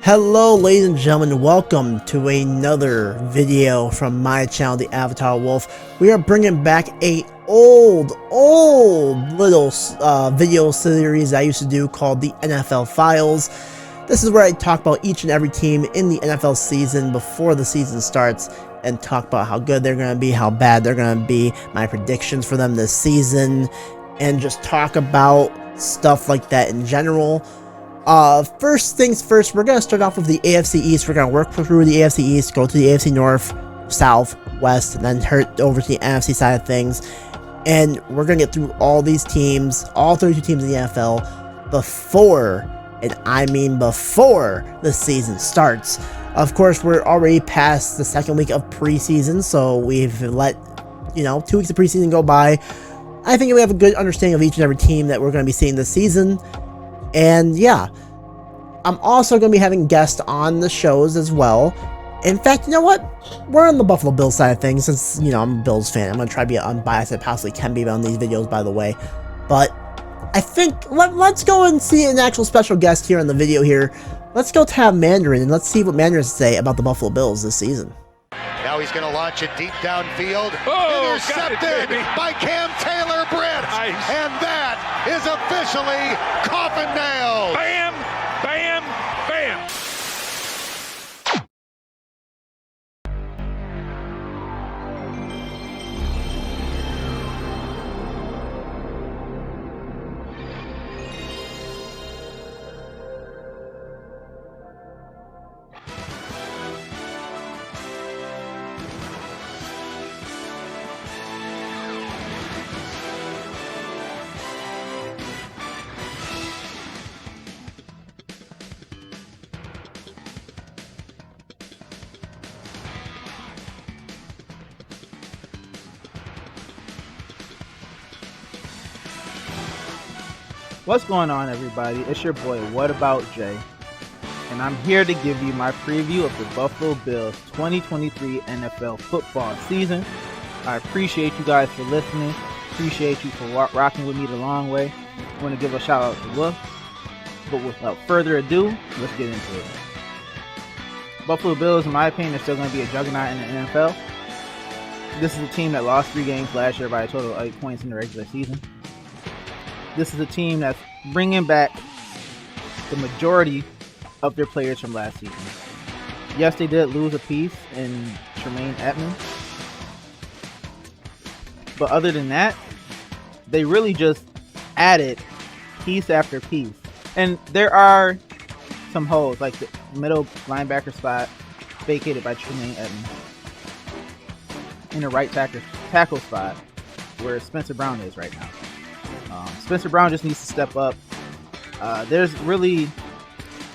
Hello ladies and gentlemen, welcome to another video from my channel, The Avatar Wolf. We are bringing back a old little video series I used to do called the NFL Files. This is where I talk about each and every team in the NFL season before the season starts and talk about how good they're going to be, how bad they're going to be, my predictions for them this season, and just talk about stuff like that in general. First things first, we're going to start off with the AFC East. We're going to work through the AFC East, go to the AFC North, South, West, and then head over to the NFC side of things. And we're going to get through all these teams, all 32 teams in the NFL, before, and I mean before, the season starts. Of course, we're already past the second week of preseason, so we've let, 2 weeks of preseason go by. I think we have a good understanding of each and every team that we're going to be seeing this season. And yeah, I'm also going to be having guests on the shows as well. In fact, you know what? We're on the Buffalo Bills side of things since, I'm a Bills fan. I'm going to try to be unbiased as I possibly can be on these videos, by the way. But I think let's go and see an actual special guest here in the video here. Let's go tab Mandarin and let's see what Mandarin has to say about the Buffalo Bills this season. Now he's going to launch it deep downfield. Oh, intercepted by Cam Taylor-Britt. Nice. And that is officially coffin nailed. Bam, bam, bam. What's going on, everybody? It's your boy, What About Jay, and I'm here to give you my preview of the Buffalo Bills 2023 NFL football season. I appreciate you guys for listening. Appreciate you for rocking with me the long way. I want to give a shout out to Wolf. But without further ado, let's get into it. Buffalo Bills, in my opinion, are still going to be a juggernaut in the NFL. This is a team that lost 3 games last year by a total of 8 points in the regular season. This is a team that's bringing back the majority of their players from last season. Yes, they did lose a piece in Tremaine Edmonds. But other than that, they really just added piece after piece. And there are some holes, like the middle linebacker spot vacated by Tremaine Edmonds. In the right tackle spot, where Spencer Brown is right now. Spencer Brown just needs to step up. There's really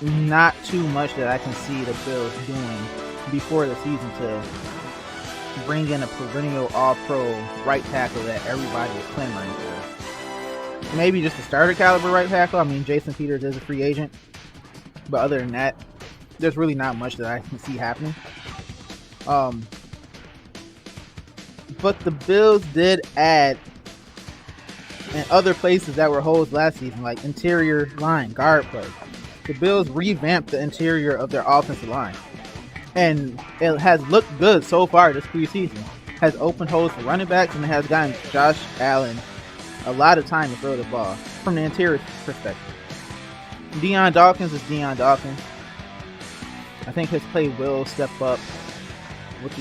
not too much that I can see the Bills doing before the season to bring in a perennial all-pro right tackle that everybody is clamoring for. Maybe just a starter caliber right tackle. I mean, Jason Peters is a free agent. But other than that, there's really not much that I can see happening. But the Bills did add in other places that were holes last season, like interior line, guard play. The Bills revamped the interior of their offensive line. And it has looked good so far this preseason. Has opened holes for running backs, and it has gotten Josh Allen a lot of time to throw the ball from the interior perspective. Dion Dawkins is Dion Dawkins. I think his play will step up with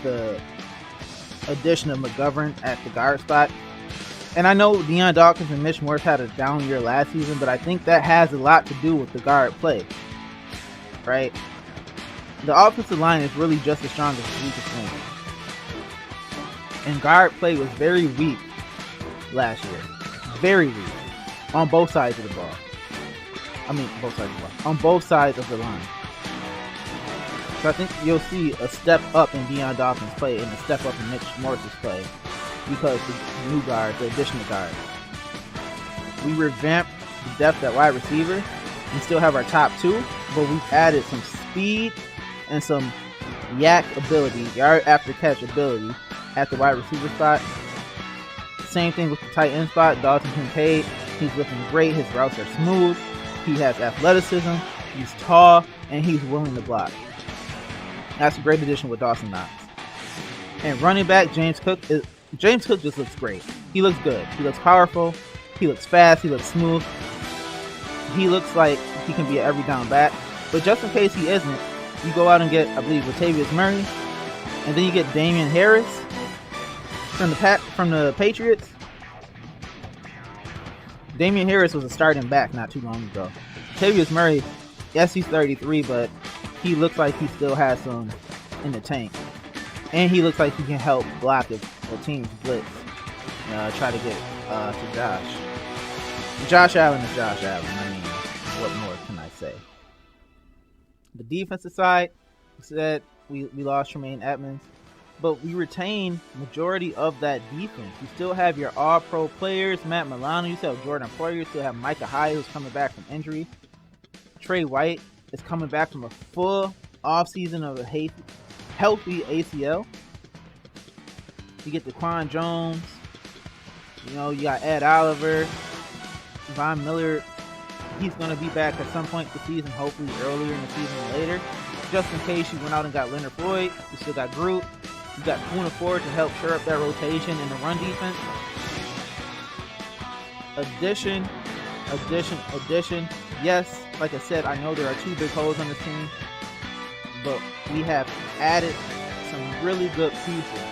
the addition of McGovern at the guard spot. And I know Dion Dawkins and Mitch Morse had a down year last season, but I think that has a lot to do with the guard play, right? The offensive line is really just as strong as the weakest link. And guard play was very weak last year. Very weak. On both sides of the ball. On both sides of the line. So I think you'll see a step up in Dion Dawkins' play and a step up in Mitch Morse's play. Because the new guard, the additional guard. We revamped the depth at wide receiver and still have our top 2, but we've added some speed and some yak ability, yard after catch ability at the wide receiver spot. Same thing with the tight end spot. Dalton Kincaid, he's looking great. His routes are smooth. He has athleticism. He's tall, and he's willing to block. That's a great addition with Dawson Knox. And running back, James Cook just looks great. He looks good. He looks powerful. He looks fast. He looks smooth. He looks like he can be an every down back. But just in case he isn't, you go out and get, I believe, Latavius Murray, and then you get Damian Harris from the Patriots. Damian Harris was a starting back not too long ago. Latavius Murray, yes, he's 33, but he looks like he still has some in the tank. And he looks like he can help block if the team's blitz. Try to get to Josh. Josh Allen is Josh Allen. I mean, what more can I say? The defensive side, we said we lost Tremaine Edmonds, but we retain majority of that defense. You still have your all-pro players, Matt Milano. You still have Jordan Poyer. You still have Micah Hyde, who's coming back from injury. Trey White is coming back from a full offseason of a healthy ACL. You get Daquan Jones. You got Ed Oliver. Von Miller. He's going to be back at some point this season, hopefully earlier in the season or later. Just in case you went out and got Leonard Floyd. You still got Groot. You got Poona Ford to help shore up that rotation in the run defense. Addition. Yes, like I said, I know there are two big holes on the team, but we have added some really good pieces.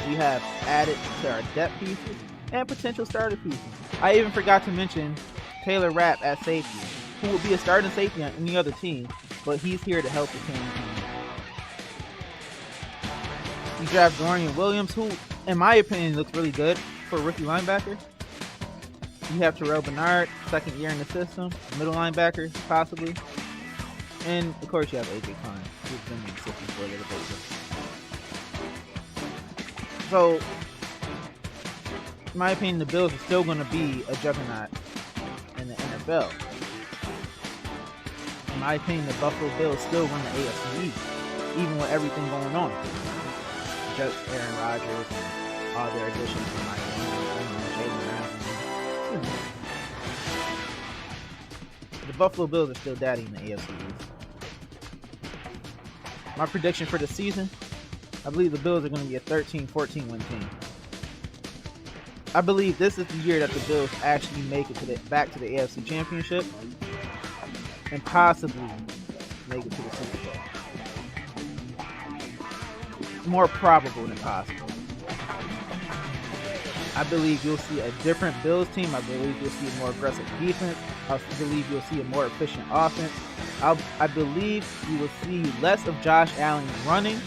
We have added to our depth pieces and potential starter pieces. I even forgot to mention Taylor Rapp at safety, who will be a starting safety on any other team, but he's here to help the team. You draft Dorian Williams, who, in my opinion, looks really good for a rookie linebacker. You have Terrell Bernard, second year in the system, middle linebacker, possibly. And, of course, you have A.J. Klein, who's been in the system for a little bit. So, in my opinion, the Bills are still going to be a juggernaut in the NFL. In my opinion, the Buffalo Bills still run the AFC East, even with everything going on. Just Aaron Rodgers and all their additions in Miami, Jalen Ramsey. The Buffalo Bills are still daddy in the AFC East. My prediction for the season, I believe the Bills are going to be a 13-14 win team. I believe this is the year that the Bills actually make it back to the AFC Championship and possibly make it to the Super Bowl. More probable than possible. I believe you'll see a different Bills team. I believe you'll see a more aggressive defense. I believe you'll see a more efficient offense. I believe you will see less of Josh Allen running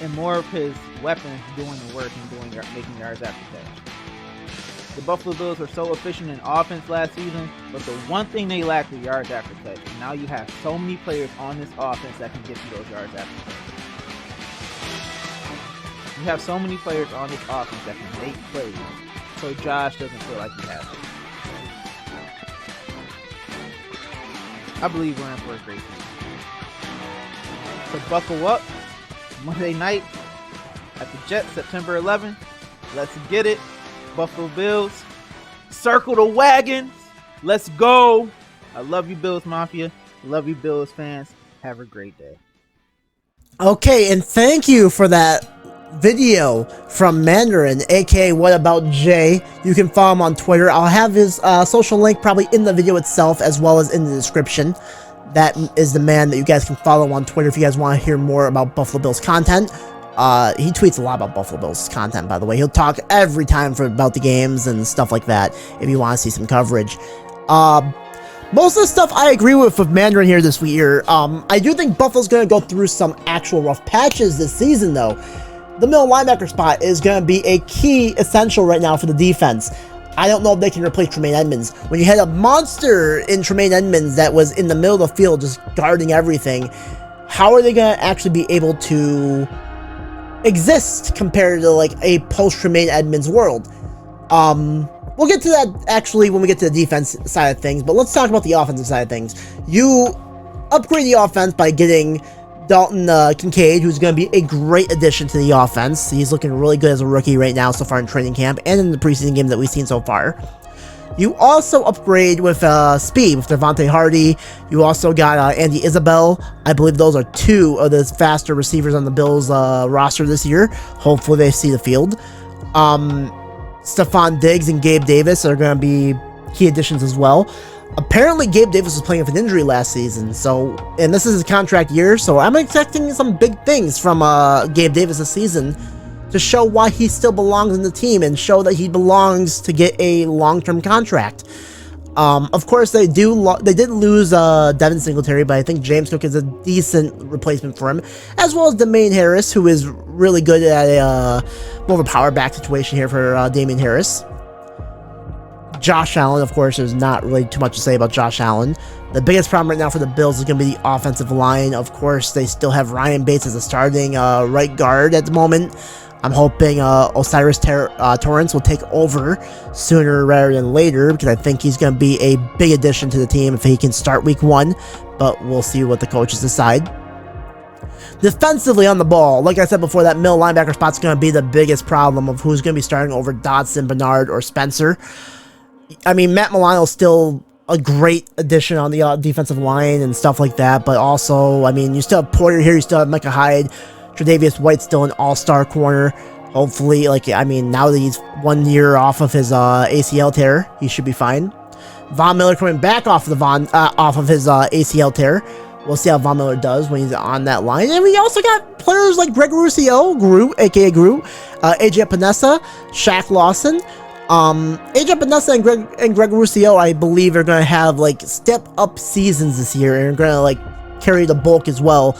and more of his weapons doing the work and making yards after catch. The Buffalo Bills were so efficient in offense last season, but the one thing they lacked was yards after catch. And now you have so many players on this offense that can get you those yards after catch. You have so many players on this offense that can make plays, so Josh doesn't feel like he has to. I believe we're in for a great season. So buckle up. Monday night at the Jets, September 11th. Let's get it. Buffalo Bills. Circle the wagons. Let's go. I love you, Bills Mafia. Love you, Bills fans. Have a great day. Okay, and thank you for that video from Mandarin, aka What About Jay. You can follow him on Twitter. I'll have his social link probably in the video itself as well as in the description. That is the man that you guys can follow on Twitter if you guys want to hear more about Buffalo Bills content. He tweets a lot about Buffalo Bills content, by the way. He'll talk every time about the games and stuff like that if you want to see some coverage. Most of the stuff I agree with Mandarin here this year. I do think Buffalo's going to go through some actual rough patches this season, though. The middle linebacker spot is going to be a key essential right now for the defense. I don't know if they can replace Tremaine Edmonds. When you had a monster in Tremaine Edmonds that was in the middle of the field just guarding everything, how are they going to actually be able to exist compared to like a post-Tremaine Edmonds world? We'll get to that actually when we get to the defense side of things, but let's talk about the offensive side of things. You upgrade the offense by getting Dalton Kincaid, who's going to be a great addition to the offense. He's looking really good as a rookie right now so far in training camp and in the preseason game that we've seen so far. You also upgrade with speed with Devontae Hardy. You also got Andy Isabel. I believe those are two of the faster receivers on the Bills roster this year. Hopefully they see the field. Stephon Diggs and Gabe Davis are going to be key additions as well. Apparently Gabe Davis was playing with an injury last season, and this is his contract year, so I'm expecting some big things from Gabe Davis this season to show why he still belongs in the team and show that he belongs to get a long-term contract. Of course, they did lose Devin Singletary, but I think James Cook is a decent replacement for him, as well as Damian Harris, who is really good at more of a power back situation here for Damian Harris. Josh Allen, of course, there's not really too much to say about Josh Allen. The biggest problem right now for the Bills is going to be the offensive line. Of course, they still have Ryan Bates as a starting right guard at the moment. I'm hoping Osiris Torrance will take over sooner rather than later, because I think he's going to be a big addition to the team if he can start week 1, but we'll see what the coaches decide. Defensively on the ball, like I said before, that middle linebacker spot's going to be the biggest problem of who's going to be starting over Dotson, Bernard, or Spencer. I mean, Matt Milano's still a great addition on the defensive line and stuff like that, but also, I mean, you still have Porter here, you still have Micah Hyde, Tre'Davious White's still an all-star corner. Hopefully, now that he's 1 year off of his ACL tear, he should be fine. Von Miller coming back off of his ACL tear. We'll see how Von Miller does when he's on that line. And we also got players like Greg Rousseau, Groot, aka Groot, AJ Epinesa, Shaq Lawson. AJ Epinesa and Greg Rousseau, I believe, are going to have step-up seasons this year and are going to carry the bulk as well.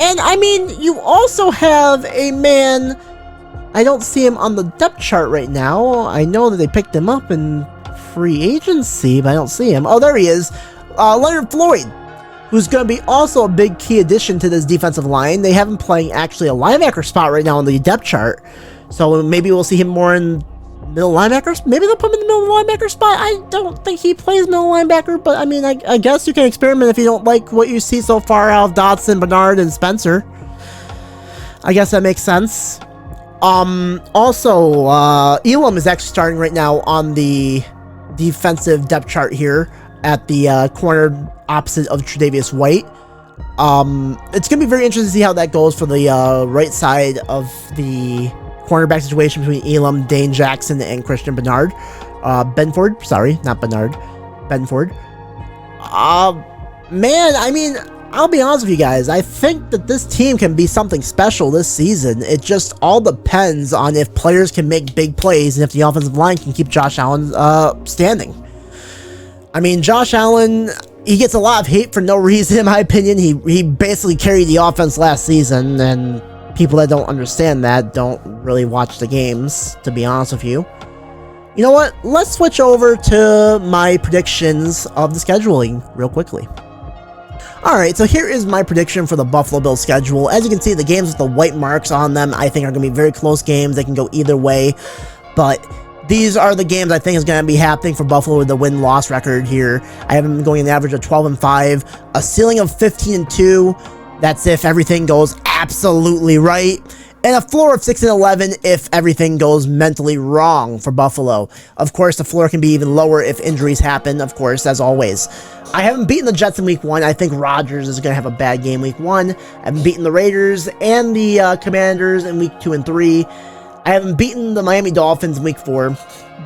And I mean, you also have a man, I don't see him on the depth chart right now. I know that they picked him up in free agency, but I don't see him. Oh, there he is. Leonard Floyd, who's going to be also a big key addition to this defensive line. They have him playing actually a linebacker spot right now on the depth chart. So maybe we'll see him more in middle linebackers. Maybe they'll put him in the middle linebacker spot. I don't think he plays middle linebacker, but I mean, I guess you can experiment if you don't like what you see so far out of Dotson, Bernard, and Spencer. I guess that makes sense. Also, Elam is actually starting right now on the defensive depth chart here at the corner opposite of Tre'Davious White. It's going to be very interesting to see how that goes for the right side of the cornerback situation between Elam, Dane Jackson, and Christian Benford. Benford. Man, I mean, I'll be honest with you guys. I think that this team can be something special this season. It just all depends on if players can make big plays and if the offensive line can keep Josh Allen standing. I mean, Josh Allen, he gets a lot of hate for no reason, in my opinion. He basically carried the offense last season, and people that don't understand that don't really watch the games, to be honest with you. You know what? Let's switch over to my predictions of the scheduling real quickly. Alright, so here is my prediction for the Buffalo Bills schedule. As you can see, the games with the white marks on them, I think are going to be very close games. They can go either way, but these are the games I think is going to be happening for Buffalo with the win-loss record here. I have them going an average of 12-5, a ceiling of 15-2. That's if everything goes absolutely right. And a floor of 6-11 if everything goes mentally wrong for Buffalo. Of course, the floor can be even lower if injuries happen, of course, as always. I haven't beaten the Jets in week 1. I think Rodgers is going to have a bad game week 1. I haven't beaten the Raiders and the Commanders in week 2 and 3. I haven't beaten the Miami Dolphins in week 4.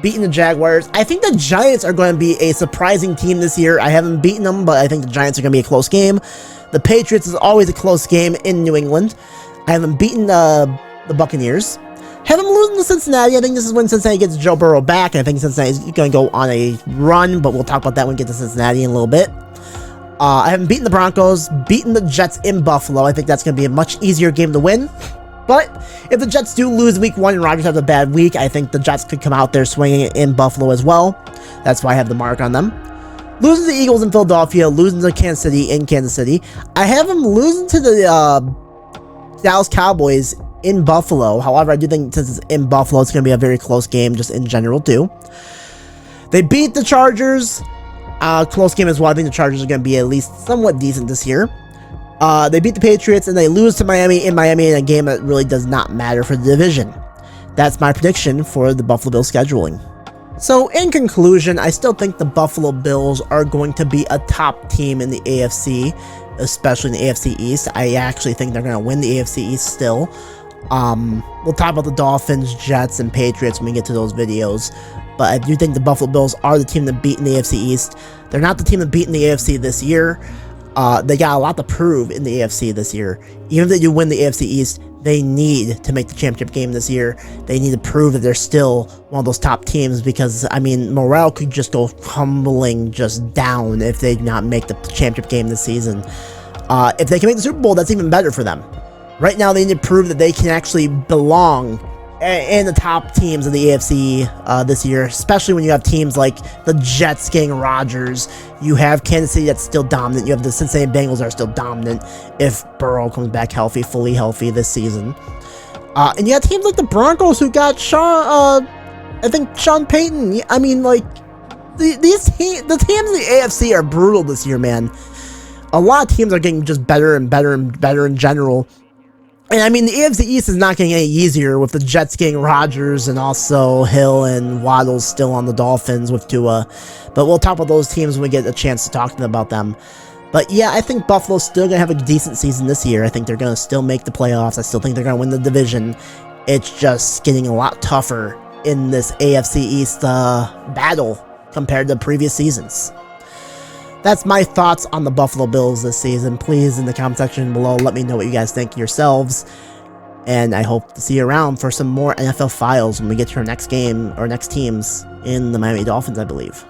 Beaten the Jaguars. I think the Giants are going to be a surprising team this year. I haven't beaten them, but I think the Giants are going to be a close game. The Patriots is always a close game in New England. I haven't beaten the Buccaneers. Haven't losing to Cincinnati. I think this is when Cincinnati gets Joe Burrow back. I think Cincinnati's going to go on a run, but we'll talk about that when we get to Cincinnati in a little bit. I haven't beaten the Broncos, beaten the Jets in Buffalo. I think that's going to be a much easier game to win. But if the Jets do lose week 1 and Rodgers has a bad week, I think the Jets could come out there swinging in Buffalo as well. That's why I have the mark on them. Losing to the Eagles in Philadelphia, losing to Kansas City in Kansas City. I have them losing to the Dallas Cowboys in Buffalo. However, I do think since it's in Buffalo, it's going to be a very close game just in general too. They beat the Chargers. Close game as well. I think the Chargers are going to be at least somewhat decent this year. They beat the Patriots and they lose to Miami in a game that really does not matter for the division. That's my prediction for the Buffalo Bills scheduling. So in conclusion, I still think the Buffalo Bills are going to be a top team in the AFC, especially in the AFC East. I actually think they're going to win the AFC East still. We'll talk about the Dolphins, Jets, and Patriots when we get to those videos. But I do think the Buffalo Bills are the team to beat in the AFC East. They're not the team to beat in the AFC this year. They got a lot to prove in the AFC this year. Even if they do win the AFC East, they need to make the championship game this year. They need to prove that they're still one of those top teams because, I mean, morale could just go crumbling just down if they do not make the championship game this season. If they can make the Super Bowl, that's even better for them. Right now, they need to prove that they can actually belong in the top teams of the AFC this year, especially when you have teams like the Jets getting Rodgers. You have Kansas City that's still dominant. You have the Cincinnati Bengals that are still dominant if Burrow comes back healthy, fully healthy this season. And you have teams like the Broncos who got Sean Payton. I mean, like, the teams in the AFC are brutal this year, man. A lot of teams are getting just better and better and better in general. And I mean, the AFC East is not getting any easier with the Jets getting Rodgers and also Hill and Waddle still on the Dolphins with Tua. But we'll talk about those teams when we get a chance to talk to them about them. But yeah, I think Buffalo's still going to have a decent season this year. I think they're going to still make the playoffs. I still think they're going to win the division. It's just getting a lot tougher in this AFC East battle compared to previous seasons. That's my thoughts on the Buffalo Bills this season. Please, in the comment section below, let me know what you guys think yourselves. And I hope to see you around for some more NFL files when we get to our next game, or next teams in the Miami Dolphins, I believe.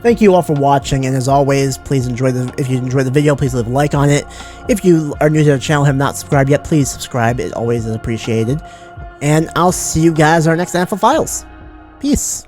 Thank you all for watching, and as always, please if you enjoyed the video, please leave a like on it. If you are new to the channel and have not subscribed yet, please subscribe. It always is appreciated. And I'll see you guys in our next NFL files. Peace.